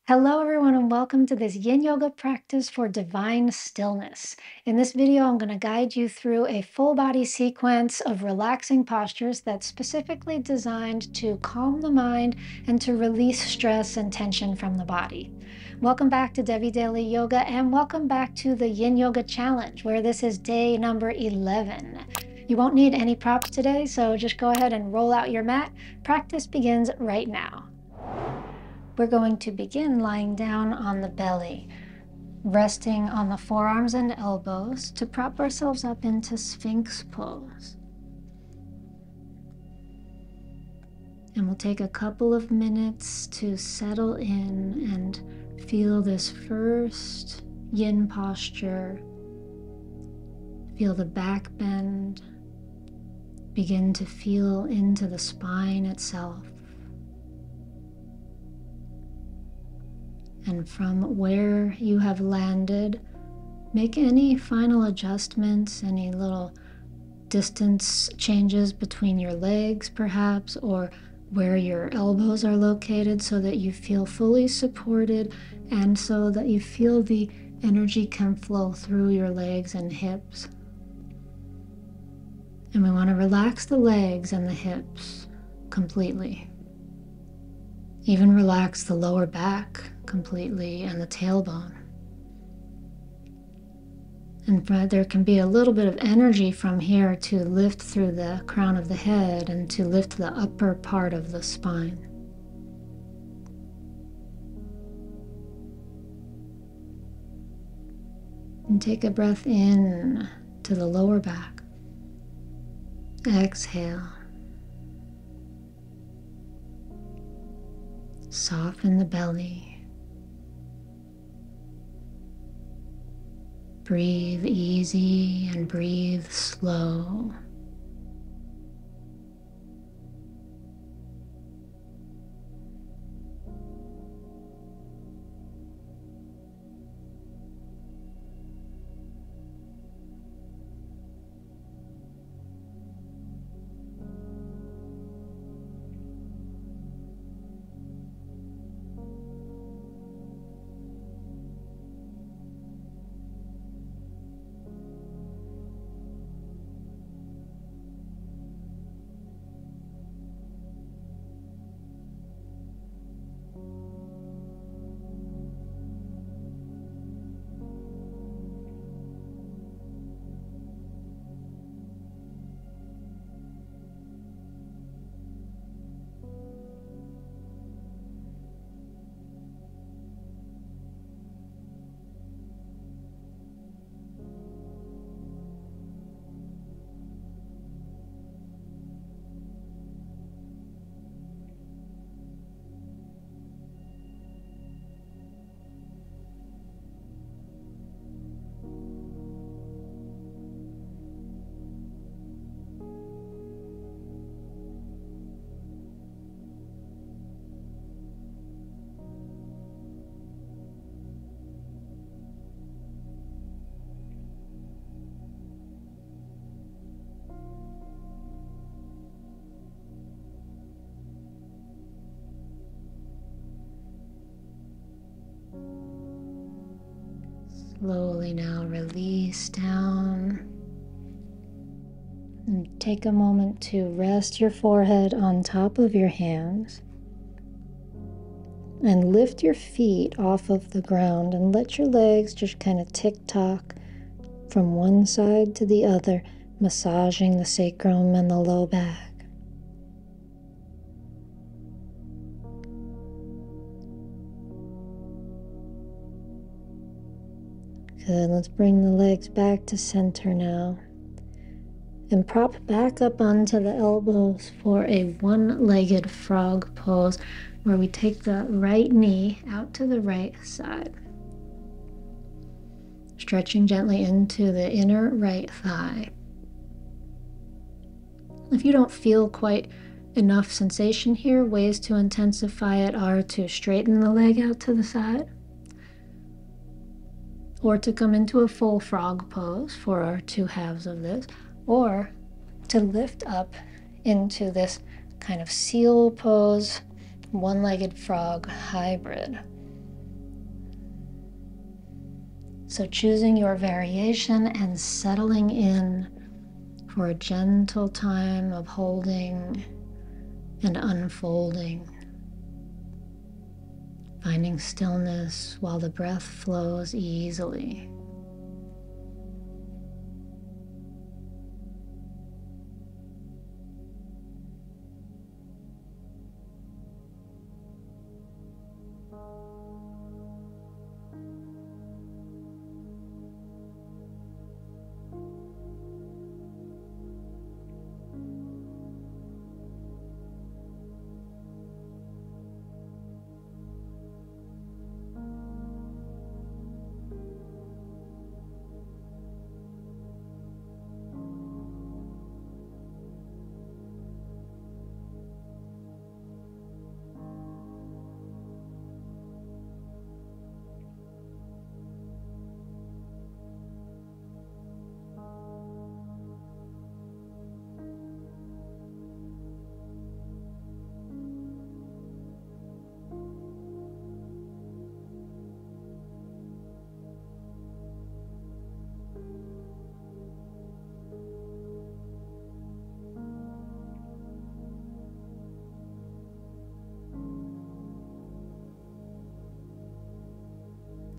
Hello, everyone, and welcome to this Yin Yoga practice for divine stillness. In this video, I'm going to guide you through a full body sequence of relaxing postures that's specifically designed to calm the mind and to release stress and tension from the body. Welcome back to Devi Daily Yoga, and welcome back to the Yin Yoga Challenge, where this is day number 11. You won't need any props today, so just go ahead and roll out your mat. Practice begins right now. We're going to begin lying down on the belly, resting on the forearms and elbows to prop ourselves up into Sphinx pose. And we'll take a couple of minutes to settle in and feel this first yin posture. Feel the back bend. Begin to feel into the spine itself. And from where you have landed, make any final adjustments, any little distance changes between your legs perhaps, or where your elbows are located so that you feel fully supported and so that you feel the energy can flow through your legs and hips. And we want to relax the legs and the hips completely. Even relax the lower back completely and the tailbone. And there can be a little bit of energy from here to lift through the crown of the head and to lift the upper part of the spine. And take a breath in to the lower back. Exhale. Soften the belly. Breathe easy and breathe slow. Slowly now release down. And take a moment to rest your forehead on top of your hands. And lift your feet off of the ground and let your legs just kind of tick-tock from one side to the other, massaging the sacrum and the low back. Good, let's bring the legs back to center now. And prop back up onto the elbows for a one-legged frog pose where we take the right knee out to the right side. Stretching gently into the inner right thigh. If you don't feel quite enough sensation here, ways to intensify it are to straighten the leg out to the side, or to come into a full frog pose for our two halves of this, or to lift up into this kind of seal pose, one-legged frog hybrid. So choosing your variation and settling in for a gentle time of holding and unfolding, finding stillness while the breath flows easily.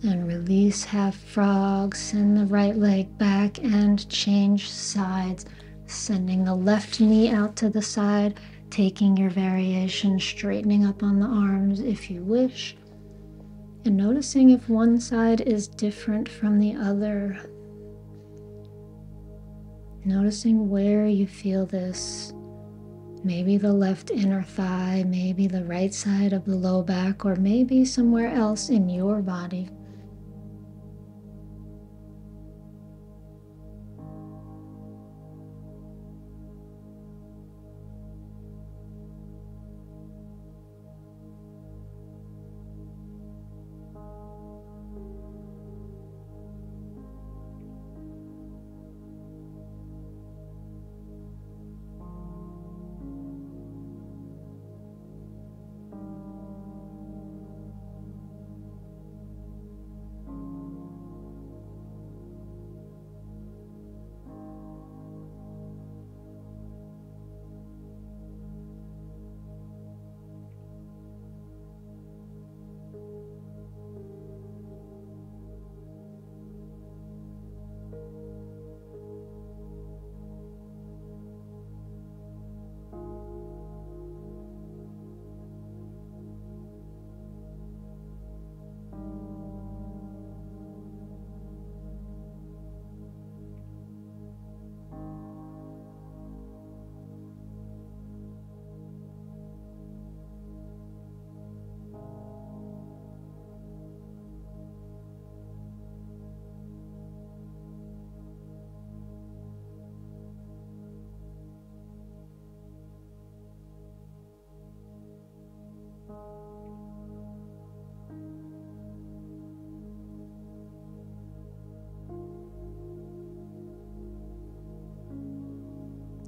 And release half frog, send the right leg back and change sides, sending the left knee out to the side, taking your variation, straightening up on the arms if you wish, and noticing if one side is different from the other. Noticing where you feel this. Maybe the left inner thigh, maybe the right side of the low back, or maybe somewhere else in your body.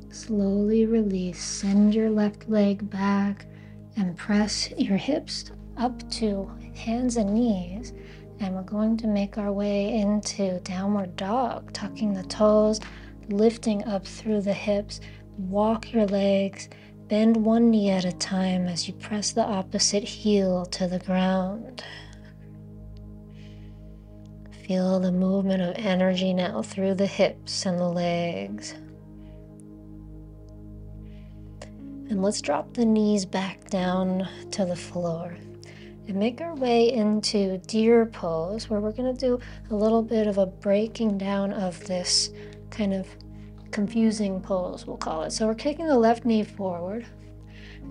Slowly release, send your left leg back and press your hips up to hands and knees. And we're going to make our way into downward dog, tucking the toes, lifting up through the hips. Walk your legs, bend one knee at a time as you press the opposite heel to the ground. Feel the movement of energy now through the hips and the legs. And let's drop the knees back down to the floor and make our way into deer pose, where we're going to do a little bit of a breaking down of this kind of confusing pose, we'll call it. So we're kicking the left knee forward,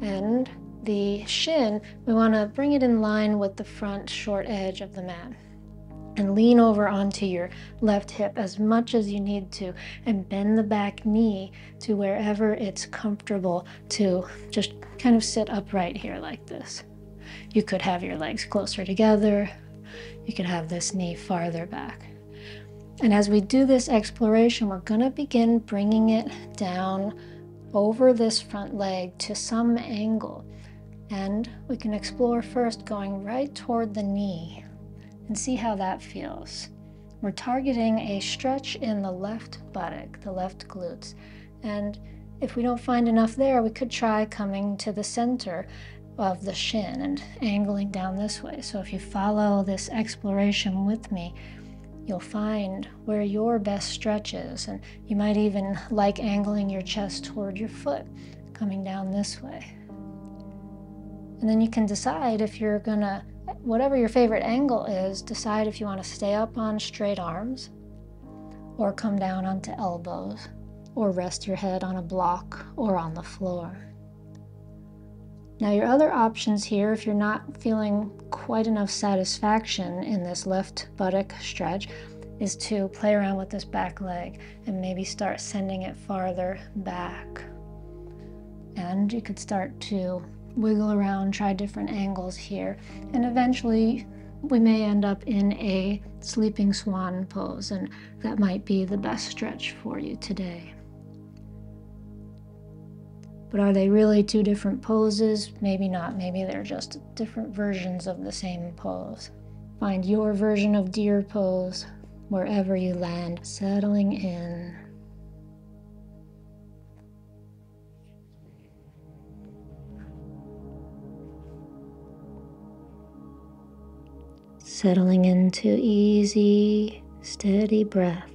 and the shin, we want to bring it in line with the front short edge of the mat. And lean over onto your left hip as much as you need to, and bend the back knee to wherever it's comfortable to just kind of sit upright here like this. You could have your legs closer together. You could have this knee farther back. And as we do this exploration, we're going to begin bringing it down over this front leg to some angle. And we can explore first going right toward the knee and see how that feels. We're targeting a stretch in the left buttock, the left glutes. And if we don't find enough there, we could try coming to the center of the shin and angling down this way. So if you follow this exploration with me, you'll find where your best stretch is. And you might even like angling your chest toward your foot, coming down this way. And then you can decide if you're gonna, whatever your favorite angle is, decide if you want to stay up on straight arms or come down onto elbows or rest your head on a block or on the floor. Now your other options here, if you're not feeling quite enough satisfaction in this left buttock stretch, is to play around with this back leg and maybe start sending it farther back. And you could start to wiggle around, try different angles here, and eventually we may end up in a sleeping swan pose, and that might be the best stretch for you today. But are they really two different poses? Maybe not. Maybe they're just different versions of the same pose. Find your version of deer pose wherever you land, settling in. Settling into easy, steady breaths.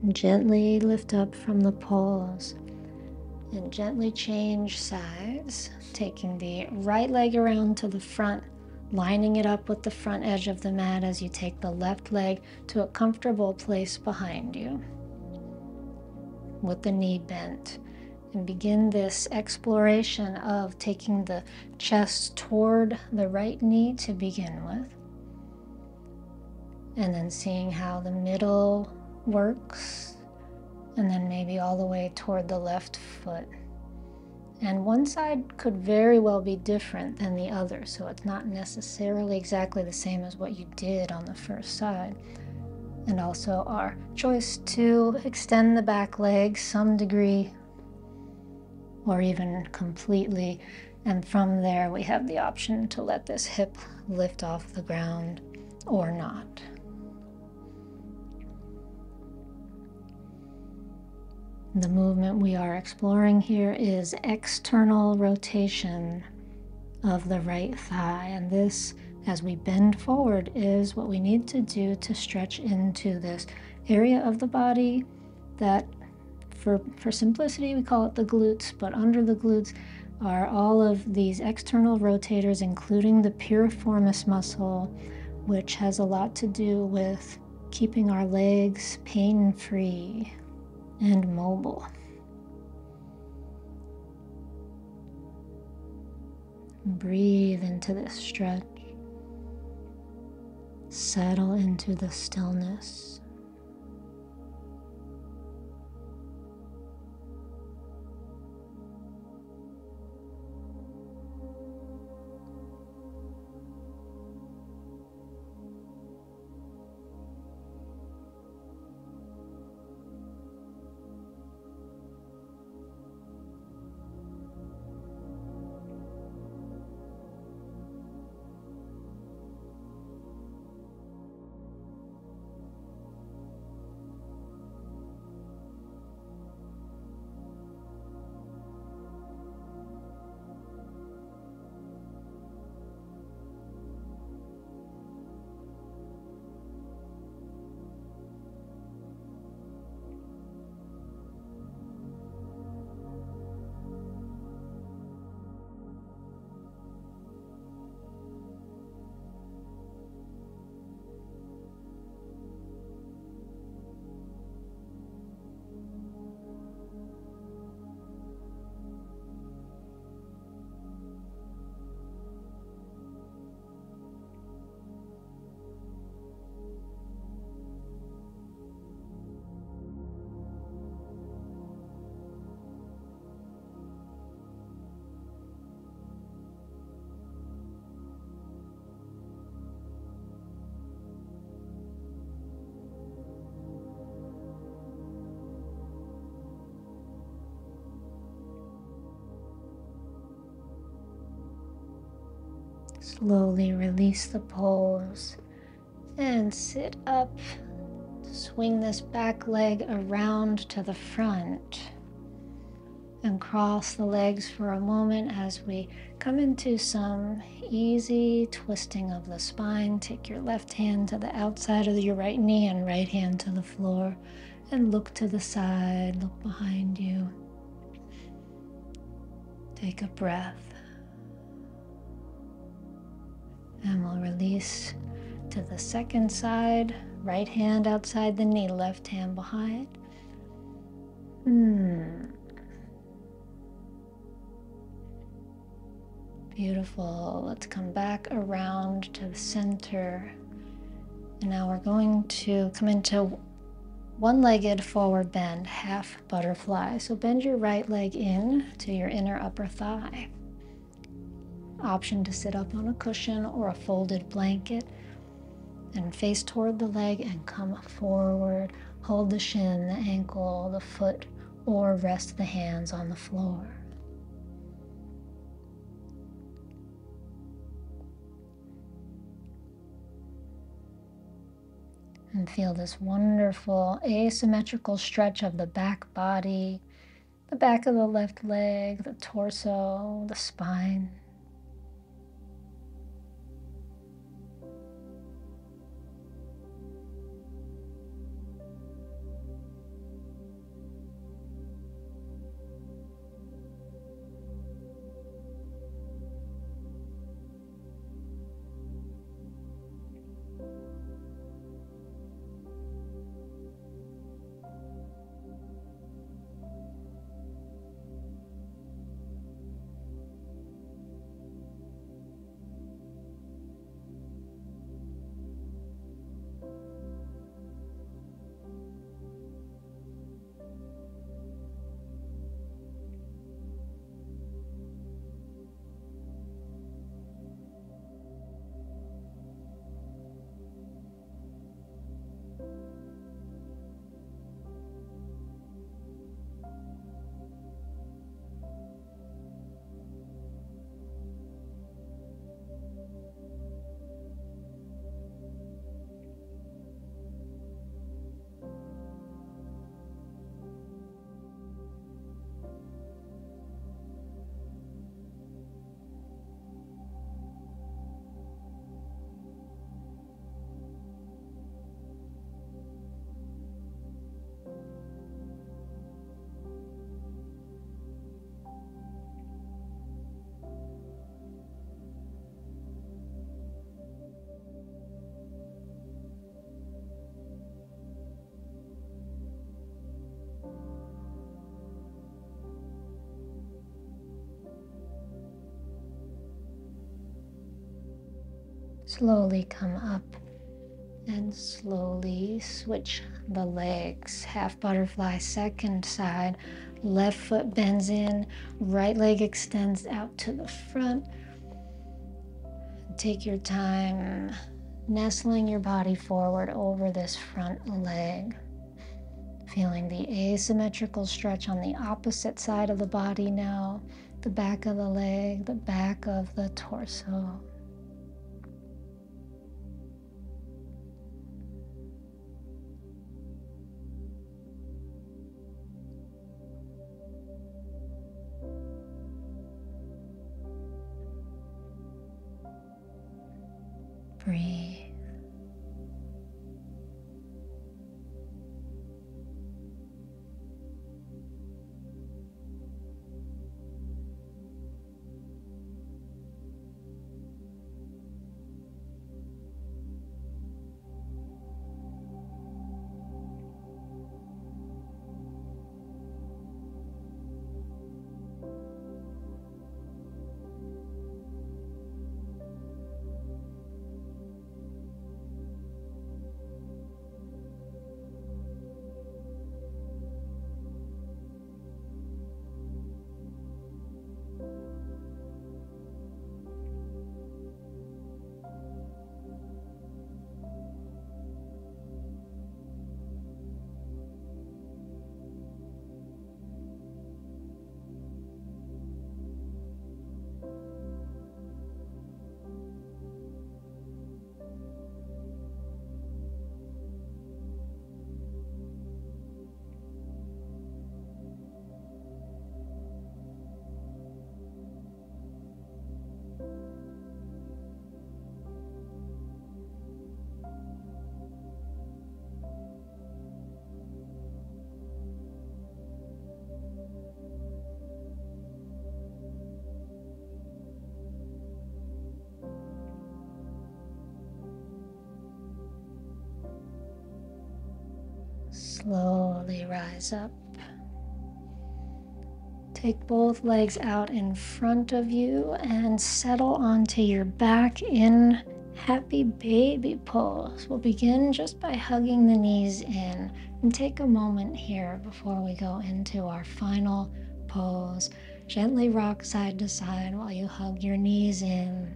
Gently lift up from the pose and gently change sides, taking the right leg around to the front, lining it up with the front edge of the mat as you take the left leg to a comfortable place behind you with the knee bent. And begin this exploration of taking the chest toward the right knee to begin with, and then seeing how the middle works, and then maybe all the way toward the left foot. And one side could very well be different than the other, so it's not necessarily exactly the same as what you did on the first side. And also our choice to extend the back leg some degree or even completely, and from there we have the option to let this hip lift off the ground or not. The movement we are exploring here is external rotation of the right thigh, and this, as we bend forward, is what we need to do to stretch into this area of the body that, for simplicity, we call it the glutes, but under the glutes are all of these external rotators, including the piriformis muscle, which has a lot to do with keeping our legs pain-free and mobile. Breathe into this stretch. Settle into the stillness. Slowly release the pose and sit up. Swing this back leg around to the front and cross the legs for a moment as we come into some easy twisting of the spine. Take your left hand to the outside of your right knee and right hand to the floor and look to the side, look behind you. Take a breath and we'll release to the second side. Right hand outside the knee, left hand behind. Beautiful. Let's come back around to the center. And now we're going to come into one-legged forward bend, half butterfly. So bend your right leg in to your inner upper thigh. Option to sit up on a cushion or a folded blanket and face toward the leg and come forward. Hold the shin, the ankle, the foot, or rest the hands on the floor. And feel this wonderful asymmetrical stretch of the back body, the back of the left leg, the torso, the spine. Slowly come up and slowly switch the legs. Half butterfly, second side. Left foot bends in, right leg extends out to the front. Take your time nestling your body forward over this front leg. Feeling the asymmetrical stretch on the opposite side of the body now. The back of the leg, the back of the torso. Breathe. Slowly rise up. Take both legs out in front of you and settle onto your back in happy baby pose. We'll begin just by hugging the knees in, and take a moment here before we go into our final pose. Gently rock side to side while you hug your knees in.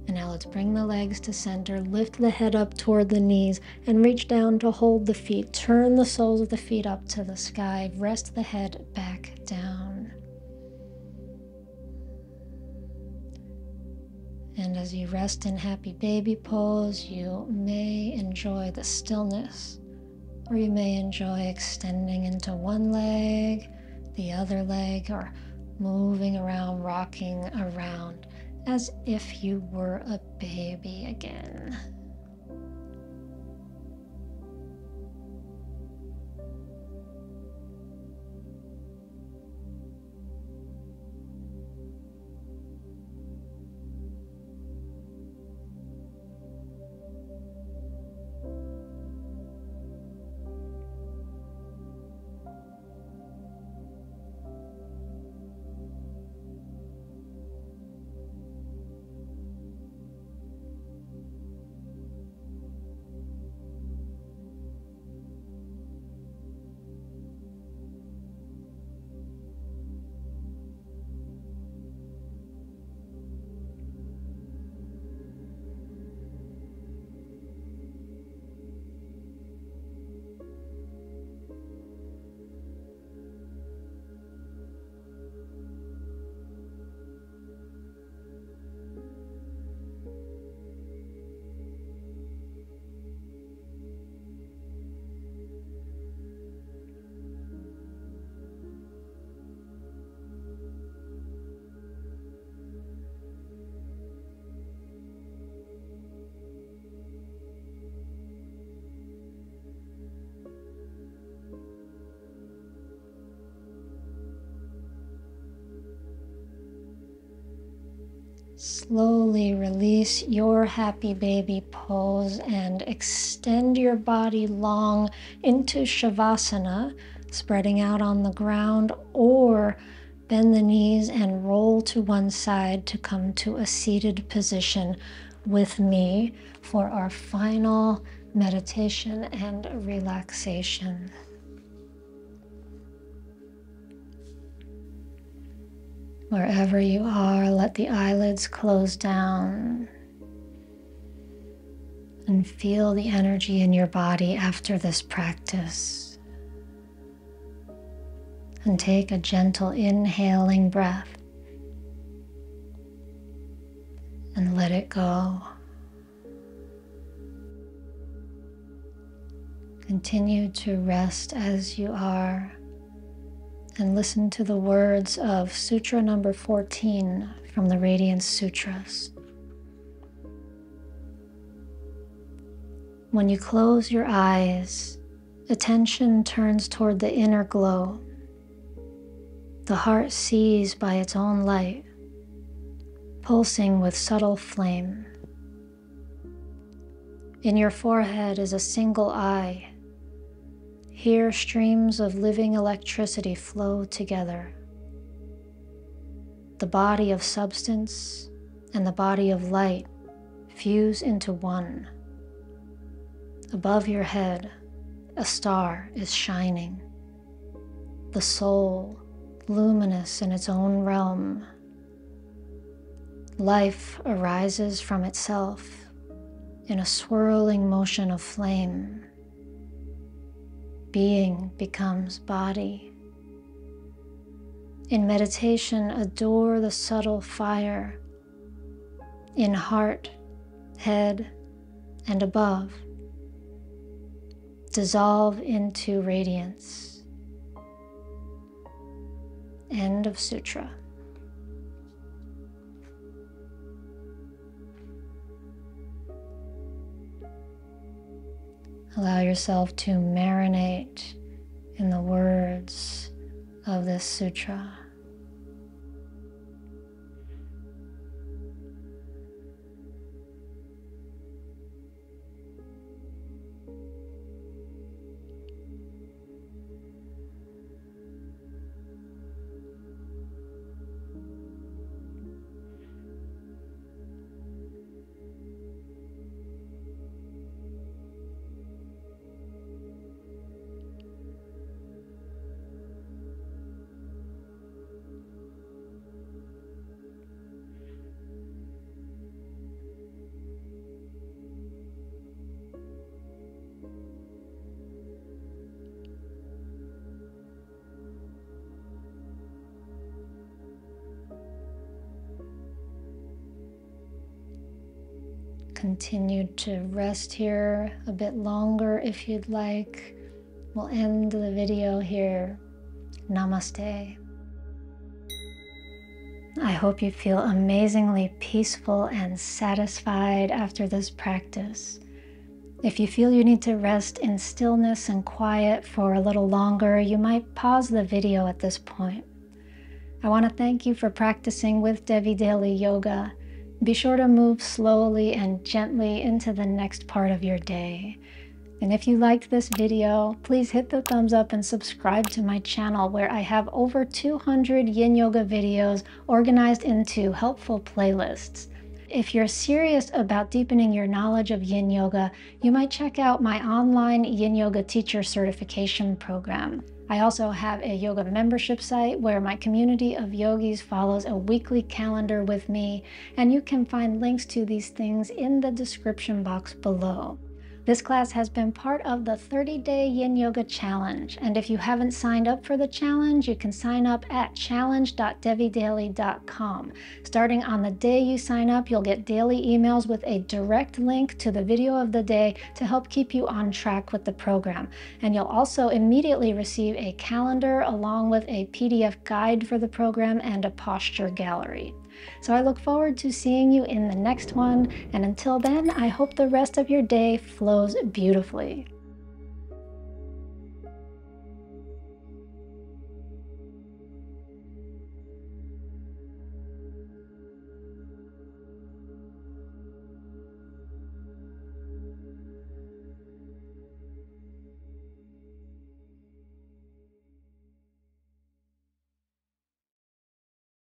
And now let's bring the legs to center, lift the head up toward the knees, and reach down to hold the feet. Turn the soles of the feet up to the sky. Rest the head back down. And as you rest in happy baby pose, you may enjoy the stillness, or you may enjoy extending into one leg, the other leg, or moving around, rocking around, as if you were a baby again. Slowly release your happy baby pose and extend your body long into Shavasana, spreading out on the ground, or bend the knees and roll to one side to come to a seated position with me for our final meditation and relaxation. Wherever you are, let the eyelids close down and feel the energy in your body after this practice. And take a gentle inhaling breath and let it go. Continue to rest as you are. And listen to the words of Sutra number 14 from the Radiance Sutras. When you close your eyes, attention turns toward the inner glow. The heart sees by its own light, pulsing with subtle flame. In your forehead is a single eye. Here, streams of living electricity flow together. The body of substance and the body of light fuse into one. Above your head, a star is shining. The soul, luminous in its own realm. Life arises from itself in a swirling motion of flame. Being becomes body. In meditation, adore the subtle fire in heart, head, and above. Dissolve into radiance. End of sutra. Allow yourself to marinate in the words of this sutra. continue to rest here a bit longer if you'd like. We'll end the video here. Namaste. I hope you feel amazingly peaceful and satisfied after this practice. If you feel you need to rest in stillness and quiet for a little longer, you might pause the video at this point. I want to thank you for practicing with Devi Daily Yoga. Be sure to move slowly and gently into the next part of your day. And if you liked this video, please hit the thumbs up and subscribe to my channel, where I have over 200 Yin Yoga videos organized into helpful playlists. If you're serious about deepening your knowledge of Yin Yoga, you might check out my online Yin Yoga teacher certification program. I also have a yoga membership site where my community of yogis follows a weekly calendar with me, and you can find links to these things in the description box below. This class has been part of the 30-day Yin Yoga Challenge, and if you haven't signed up for the challenge, you can sign up at challenge.devidaily.com. Starting on the day you sign up, you'll get daily emails with a direct link to the video of the day to help keep you on track with the program. And you'll also immediately receive a calendar along with a PDF guide for the program and a posture gallery. So I look forward to seeing you in the next one, and until then, I hope the rest of your day flows beautifully.